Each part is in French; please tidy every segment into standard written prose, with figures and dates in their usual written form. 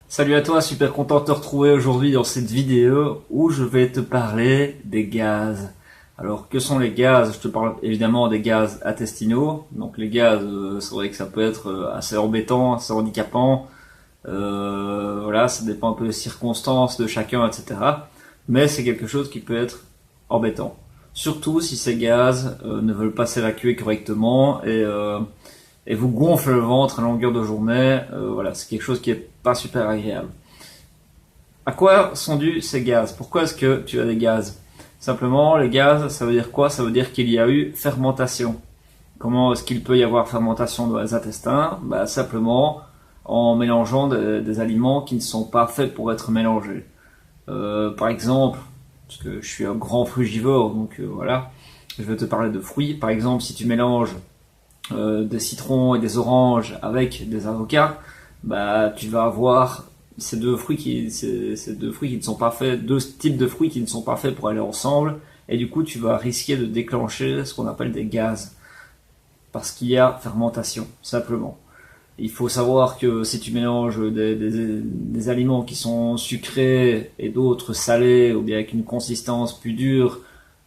Salut à toi, super content de te retrouver aujourd'hui dans cette vidéo où je vais te parler des gaz. Alors, que sont les gaz? Je te parle évidemment des gaz intestinaux. Donc les gaz, c'est vrai que ça peut être assez embêtant, assez handicapant. Voilà, ça dépend un peu des circonstances de chacun, etc. Mais c'est quelque chose qui peut être embêtant. Surtout si ces gaz ne veulent pas s'évacuer correctement et vous gonfle le ventre à longueur de journée. Voilà, c'est quelque chose qui est pas super agréable. À quoi sont dus ces gaz? Pourquoi est-ce que tu as des gaz? Simplement, les gaz, ça veut dire quoi? Ça veut dire qu'il y a eu fermentation. Comment est-ce qu'il peut y avoir fermentation dans les intestins? Simplement en mélangeant des aliments qui ne sont pas faits pour être mélangés. Par exemple, parce que je suis un grand frugivore, donc voilà, je vais te parler de fruits. Par exemple, si tu mélanges des citrons et des oranges avec des avocats, tu vas avoir ces deux fruits qui ne sont pas faits, deux types de fruits qui ne sont pas faits pour aller ensemble, et du coup tu vas risquer de déclencher ce qu'on appelle des gaz, parce qu'il y a fermentation, simplement. Il faut savoir que si tu mélanges des aliments qui sont sucrés et d'autres salés, ou bien avec une consistance plus dure,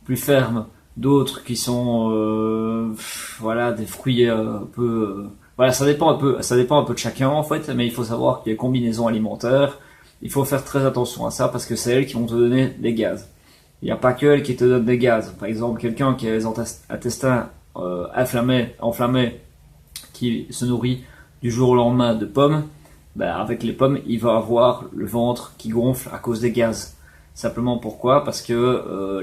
plus ferme, d'autres qui sont voilà, des fruits un peu voilà, ça dépend un peu de chacun en fait, mais il faut savoir qu'il y a combinaisons alimentaires. Il faut faire très attention à ça parce que c'est elles qui vont te donner des gaz. Il n'y a pas que elles qui te donnent des gaz. Par exemple, quelqu'un qui a les intestins enflammés, qui se nourrit du jour au lendemain de pommes, avec les pommes, il va avoir le ventre qui gonfle à cause des gaz. Simplement pourquoi? Parce que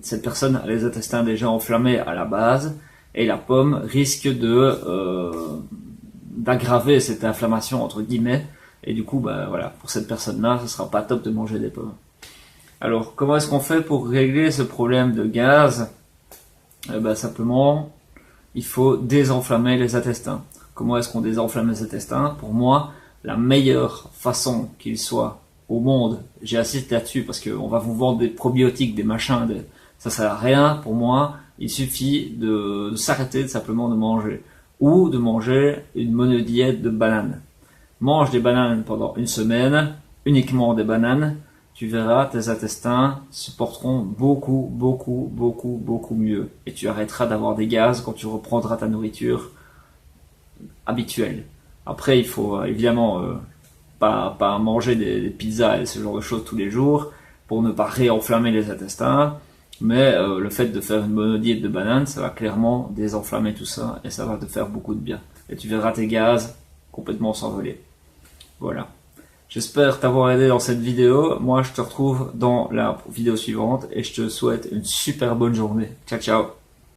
cette personne a les intestins déjà enflammés à la base, et la pomme risque d'aggraver cette inflammation entre guillemets, et du coup voilà, pour cette personne-là, ce sera pas top de manger des pommes. Alors comment est-ce qu'on fait pour régler ce problème de gaz? Simplement, il faut désenflammer les intestins. Comment est-ce qu'on désenflamme les intestins? Pour moi, la meilleure façon qu'il soit au monde, j'ai insisté là-dessus parce qu'on va vous vendre des probiotiques, des machins, ça sert à rien. Pour moi, il suffit de s'arrêter simplement de manger. Ou de manger une monodiète de bananes. Mange des bananes pendant une semaine, uniquement des bananes, tu verras, tes intestins se porteront beaucoup mieux. Et tu arrêteras d'avoir des gaz quand tu reprendras ta nourriture habituelle. Après, il faut évidemment pas manger des pizzas et ce genre de choses tous les jours pour ne pas réenflammer les intestins. Mais le fait de faire une monodiète de bananes, ça va clairement désenflammer tout ça et ça va te faire beaucoup de bien. Et tu verras tes gaz complètement s'envoler. Voilà. J'espère t'avoir aidé dans cette vidéo. Moi, je te retrouve dans la vidéo suivante et je te souhaite une super bonne journée. Ciao, ciao.